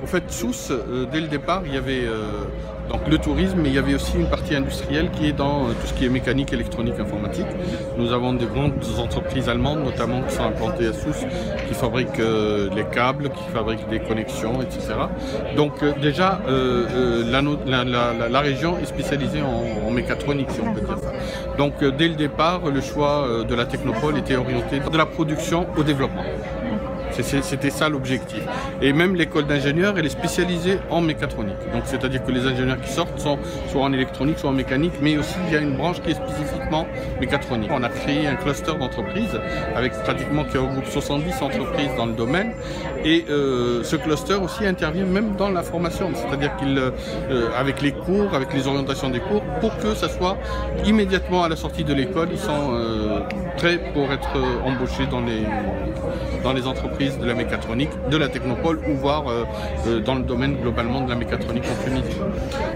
fait, Sousse, dès le départ, il y avait donc le tourisme, mais il y avait aussi une partie industrielle qui est dans tout ce qui est mécanique, électronique, informatique. Nous avons des grandes entreprises allemandes, notamment, qui sont implantées à Sousse, qui fabriquent les câbles, qui fabriquent des connexions, etc. Donc déjà, la région est spécialisée en mécatronique, si on peut dire ça. Donc dès le départ, le choix de la technopole était orienté de la production au développement. C'était ça l'objectif. Et même l'école d'ingénieurs, elle est spécialisée en mécatronique. Donc c'est-à-dire que les ingénieurs qui sortent sont soit en électronique, soit en mécanique, mais aussi il y a une branche qui est spécifiquement mécatronique. On a créé un cluster d'entreprises avec pratiquement qui regroupe 70 entreprises dans le domaine. Et ce cluster aussi intervient même dans la formation, c'est-à-dire qu'il, avec les cours, avec les orientations des cours, pour que ça soit immédiatement à la sortie de l'école, ils sont prêts pour être embauchés dans les entreprises de la mécatronique, de la technopole ou voire dans le domaine globalement de la mécatronique en Tunisie.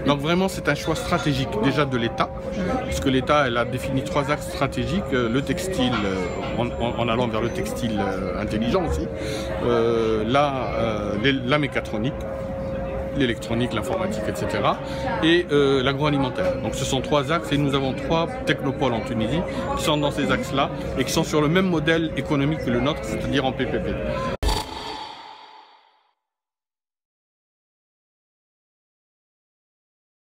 Donc vraiment c'est un choix stratégique déjà de l'État, puisque l'État elle a défini 3 axes stratégiques, le textile, en allant vers le textile intelligent aussi, la mécatronique, l'électronique, l'informatique, etc. et l'agroalimentaire. Donc ce sont 3 axes et nous avons 3 technopoles en Tunisie qui sont dans ces axes-là et qui sont sur le même modèle économique que le nôtre, c'est-à-dire en PPP.